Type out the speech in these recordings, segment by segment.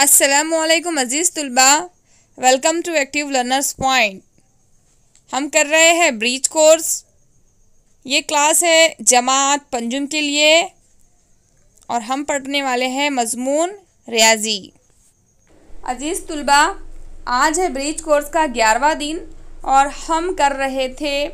अस्सलामुअलैकुम अज़ीज़ तुलबा, welcome to active learners point. हम कर रहे हैं ब्रीच कोर्स। ये क्लास है जमात पंजुम के लिए और हम पढ़ने वाले हैं मज़मून रियाजी। अज़ीज़ तुलबा, आज है ब्रीच कोर्स का 11वां दिन और हम कर रहे थे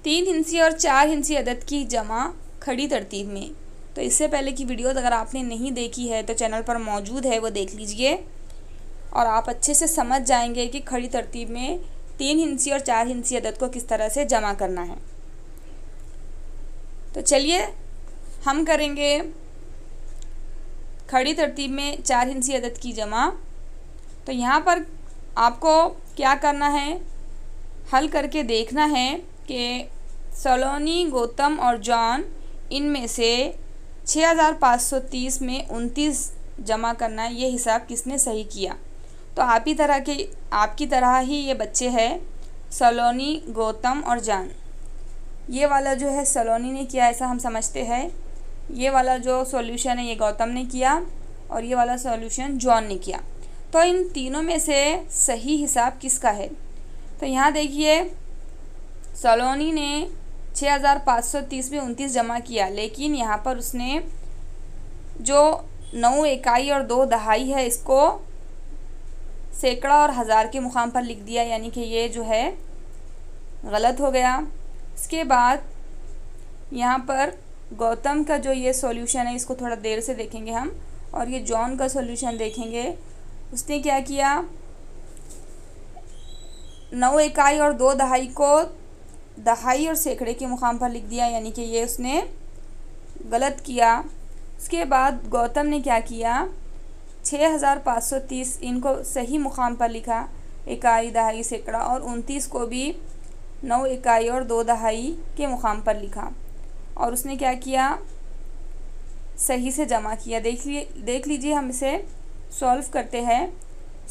3 हिंसी और 4 हिंसी अदद की जमा खड़ी तरतीब में। तो इससे पहले की वीडियोस अगर आपने नहीं देखी है तो चैनल पर मौजूद है, वो देख लीजिए और आप अच्छे से समझ जाएंगे कि खड़ी तरतीब में 3 हिंसी और 4 हिंसी अदद को किस तरह से जमा करना है। तो चलिए हम करेंगे खड़ी तरतीब में 4 हिंसी अदद की जमा। तो यहाँ पर आपको क्या करना है, हल करके देखना है कि सलोनी, गौतम और जॉन इनमें से 6530 में 29 जमा करना है। ये हिसाब किसने सही किया? तो आपकी तरह ही ये बच्चे हैं, सलोनी, गौतम और जॉन। ये वाला जो है सलोनी ने किया, ऐसा हम समझते हैं। ये वाला जो सॉल्यूशन है ये गौतम ने किया और ये वाला सॉल्यूशन जॉन ने किया। तो इन तीनों में से सही हिसाब किसका है? तो यहाँ देखिए, सलोनी ने 6530 में 29 जमा किया, लेकिन यहाँ पर उसने जो 9 इकाई और 2 दहाई है इसको सैकड़ा और हज़ार के मुकाम पर लिख दिया, यानी कि ये जो है गलत हो गया। इसके बाद यहाँ पर गौतम का जो ये सॉल्यूशन है इसको थोड़ा देर से देखेंगे हम, और ये जॉन का सॉल्यूशन देखेंगे। उसने क्या किया, 9 इकाई और 2 दहाई को दहाई और सैकड़े के मुकाम पर लिख दिया, यानी कि ये उसने गलत किया। उसके बाद गौतम ने क्या किया, 6530 इनको सही मुकाम पर लिखा, इकाई, दहाई, सैकड़ा, और 29 को भी 9 इकाई और 2 दहाई के मुकाम पर लिखा और उसने क्या किया, सही से जमा किया। देख लीजिए, हम इसे सॉल्व करते हैं।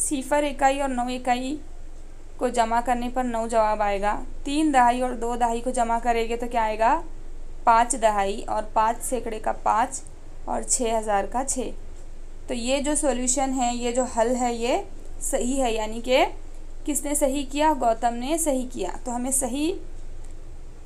0 इकाई और 9 इकाई को जमा करने पर 9 जवाब आएगा। 3 दहाई और 2 दहाई को जमा करेंगे तो क्या आएगा, 5 दहाई, और 5 सैकड़े का 5 और 6000 का 6। तो ये जो सॉल्यूशन है, ये जो हल है, ये सही है, यानी कि किसने सही किया? गौतम ने सही किया। तो हमें सही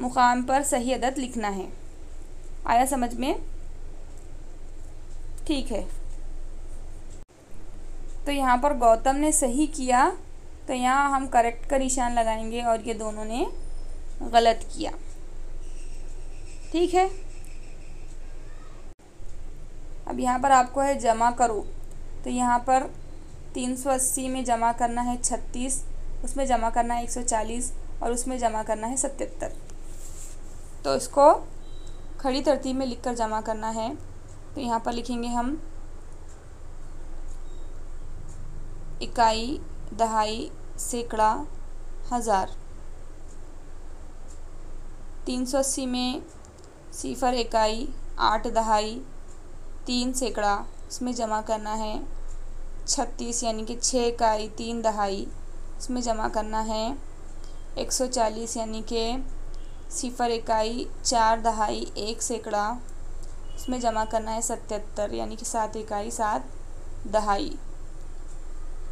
मुकाम पर सही अदद लिखना है। आया समझ में? ठीक है। तो यहाँ पर गौतम ने सही किया, तो यहाँ हम करेक्ट का निशान लगाएंगे और ये दोनों ने गलत किया। ठीक है। अब यहाँ पर आपको है जमा करो। तो यहाँ पर 380 में जमा करना है 36, उसमें जमा करना है 140 और उसमें जमा करना है 77। तो इसको खड़ी तरतीब में लिखकर जमा करना है। तो यहाँ पर लिखेंगे हम इकाई, दहाई, सैकड़ा, हज़ार। 380 में 0 इकाई, 8 दहाई, 3 सैकड़ा, उसमें जमा करना है 36, यानी कि 6 इकाई, 3 दहाई, उसमें जमा करना है 140, यानी कि 0 इकाई, 4 दहाई, 1 सैकड़ा, उसमें जमा करना है 77, यानी कि 7 इकाई, 7 दहाई।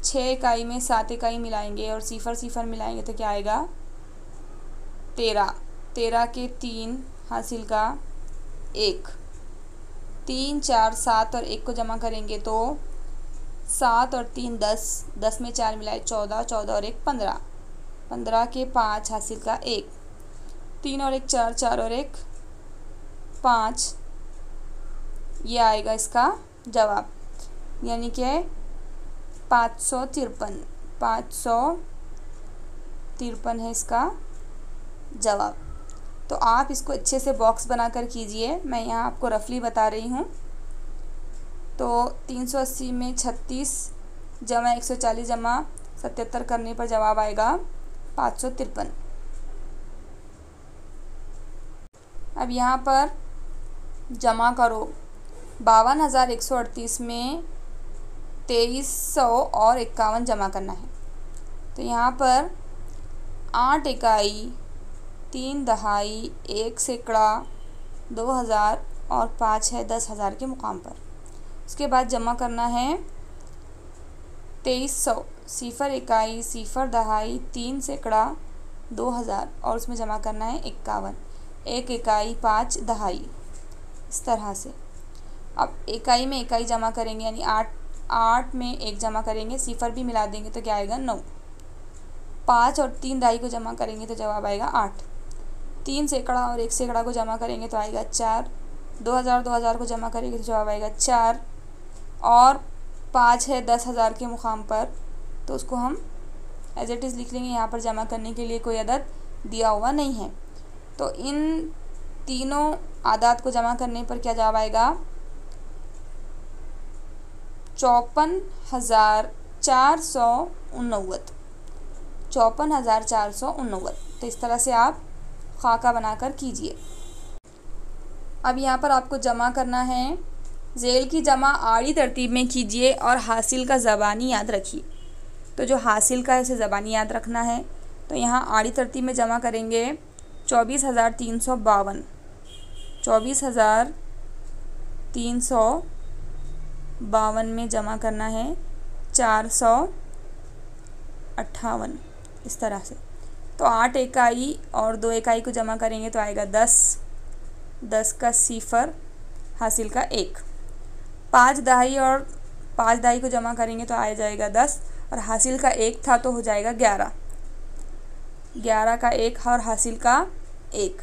6 इकाई में 7 इकाई मिलाएंगे और 0 मिलाएंगे तो क्या आएगा, 13। 13 के 3 हासिल का 1। 3, 4, 7 और 1 को जमा करेंगे तो 7 और 3 10, 10 में 4 मिलाए 14, 14 और 1 15, 15 के 5 हासिल का 1। 3 और 1 4, 4 और 1 5। ये आएगा इसका जवाब, यानी कि 553। 553 है इसका जवाब। तो आप इसको अच्छे से बॉक्स बनाकर कीजिए, मैं यहाँ आपको रफली बता रही हूँ। तो 380 में 36 जमा 140 जमा 77 करने पर जवाब आएगा 553। अब यहाँ पर जमा करो। 52,138 में 2300 और 51 जमा करना है। तो यहाँ पर 8 इकाई, 3 दहाई, 1 सैकड़ा, 2000 और 5 है 10,000 के मुकाम पर। उसके बाद जमा करना है 2300, सिफर इकाई, सिफर दहाई, 3 सैकड़ा, 2000 और उसमें जमा करना है 51, 1 इकाई 5 दहाई, इस तरह से। अब इकाई में इकाई जमा करेंगे यानी 8 में 1 जमा करेंगे, सिफर भी मिला देंगे तो क्या आएगा 9। 5 और 3 दहाई को जमा करेंगे तो जवाब आएगा 8। 3 सैकड़ा और 1 सैकड़ा को जमा करेंगे तो आएगा 4। 2000 को जमा करेंगे तो जवाब आएगा 4। और 5 है 10,000 के मुकाम पर, तो उसको हम एज इट इज़ लिख लेंगे। यहाँ पर जमा करने के लिए कोई अदद दिया हुआ नहीं है। तो इन तीनों आदात को जमा करने पर क्या जवाब आएगा 54,489। 54,489। तो इस तरह से आप खाका बनाकर कीजिए। अब यहाँ पर आपको जमा करना है। ज़ेल की जमा आड़ी तरतीब में कीजिए और हासिल का ज़बानी याद रखिए। तो जो हासिल का है उसे ज़बानी याद रखना है। तो यहाँ आड़ी तरतीब में जमा करेंगे 24,352। 24,352 में जमा करना है 458, इस तरह से। तो 8 इकाई और 2 इकाई को जमा करेंगे तो आएगा 10। 10 का सिफर, हासिल का 1। 5 दहाई और 5 दहाई को जमा करेंगे तो आ जाएगा 10 और हासिल का 1 था तो हो जाएगा 11। 11 का 1 और हासिल का 1।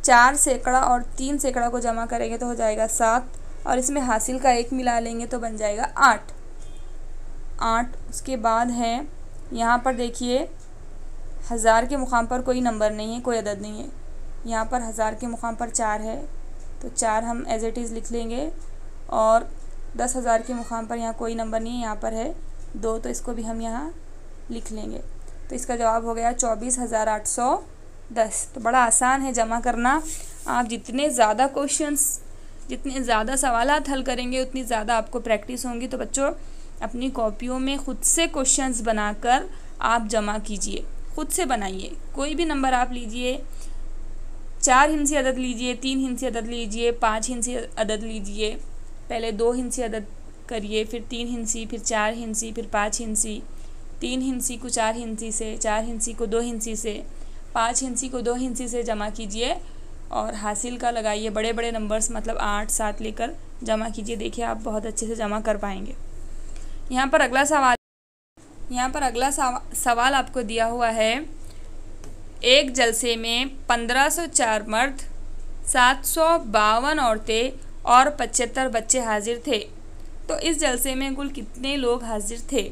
4 सैकड़ा और 3 सैकड़ा को जमा करेंगे तो हो जाएगा 7 और इसमें हासिल का 1 मिला लेंगे तो बन जाएगा 8। 8 उसके बाद है यहाँ पर देखिए 1000 के मुकाम पर कोई नंबर नहीं है, कोई अदद नहीं है। यहाँ पर 1000 के मुकाम पर 4 है तो 4 हम एज इट इज़ लिख लेंगे। और 10,000 के मुकाम पर यहाँ कोई नंबर नहीं है, यहाँ पर है 2, तो इसको भी हम यहाँ लिख लेंगे। तो इसका जवाब हो गया 24,810। तो बड़ा आसान है जमा करना। आप जितने ज़्यादा क्वेश्चंस, जितने ज़्यादा सवालात हल करेंगे उतनी ज़्यादा आपको प्रैक्टिस होंगी। तो बच्चों अपनी कॉपियों में ख़ुद से क्वेश्चंस बनाकर आप जमा कीजिए, ख़ुद से बनाइए। कोई भी नंबर आप लीजिए, 4 हिंसी अदद लीजिए, 3 हिंसी अदद लीजिए, 5 हिंसी अदद लीजिए। पहले 2 हिंसी अदद करिए, फिर 3 हिंसी, फिर 4 हिंसी, फिर 5 हिंसी। 3 हिंसी को 4 हिंसी से, 4 हिंसी को 2 हिंसी से, 5 हिंसी को 2 हिंसी से जमा कीजिए और हासिल का लगाइए। बड़े बड़े नंबर्स मतलब 8, 7 लेकर जमा कीजिए। देखिए आप बहुत अच्छे से जमा कर पाएंगे। यहाँ पर अगला सवाल आपको दिया हुआ है। एक जलसे में 1504 मर्द, 752 औरतें और 75 बच्चे हाजिर थे। तो इस जलसे में कुल कितने लोग हाजिर थे?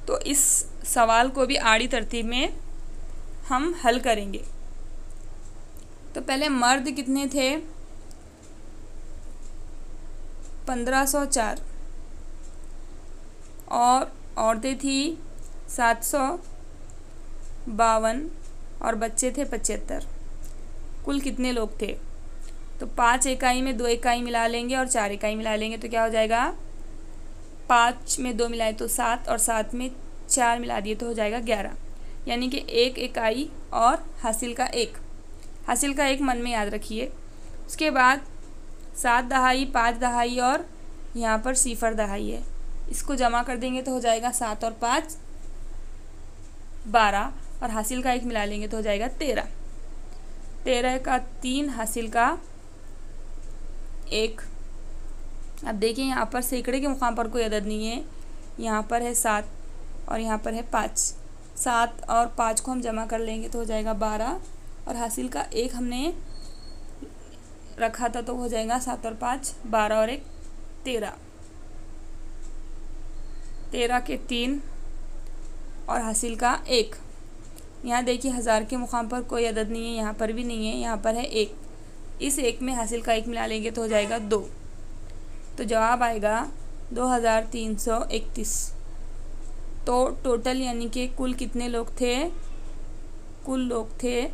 तो इस सवाल को भी आड़ी तरतीब में हम हल करेंगे। तो पहले मर्द कितने थे? 1504 और औरतें थी 752 और बच्चे थे 75। कुल कितने लोग थे? तो 5 इकाई में 2 इकाई मिला लेंगे और 4 इकाई मिला लेंगे तो क्या हो जाएगा 5 में 2 मिलाए तो 7 और 7 में 4 मिला दिए तो हो जाएगा 11। यानी कि 1 इकाई और हासिल का 1। हासिल का 1 मन में याद रखिए। उसके बाद 7 दहाई, 5 दहाई और यहाँ पर सिफर दहाई है। इसको जमा कर देंगे तो हो जाएगा 7 और 5 12 और हासिल का 1 मिला लेंगे तो हो जाएगा 13। 13 का 3, हासिल का 1। अब देखिए यहाँ पर सैकड़े के मुकाम पर कोई अदद नहीं है। यहाँ पर है 7 और यहाँ पर है 5। 7 और 5 को हम जमा कर लेंगे तो हो जाएगा 12 और हासिल का 1 हमने रखा था तो हो जाएगा 7 और 5 12 और 1 13। 13 के 3 और हासिल का 1। यहाँ देखिए 1000 के मुकाम पर कोई अदद नहीं है, यहाँ पर भी नहीं है, यहाँ पर है 1। इस 1 में हासिल का 1 मिला लेंगे तो हो जाएगा 2। तो जवाब आएगा 2331। तो टोटल यानी कि कुल कितने लोग थे? कुल लोग थे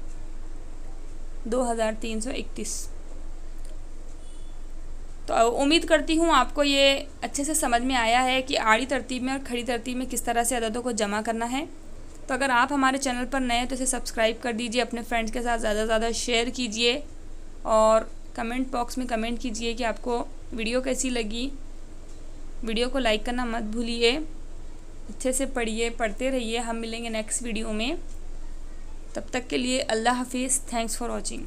2331। तो उम्मीद करती हूँ आपको ये अच्छे से समझ में आया है कि आड़ी तरतीब में और खड़ी तरतीब में किस तरह से अददों को जमा करना है। तो अगर आप हमारे चैनल पर नए हैं तो इसे सब्सक्राइब कर दीजिए, अपने फ्रेंड्स के साथ ज़्यादा से ज़्यादा शेयर कीजिए और कमेंट बॉक्स में कमेंट कीजिए कि आपको वीडियो कैसी लगी। वीडियो को लाइक करना मत भूलिए। अच्छे से पढ़िए, पढ़ते रहिए। हम मिलेंगे नेक्स्ट वीडियो में। तब तक के लिए अल्लाह हाफिज़। Thanks for watching.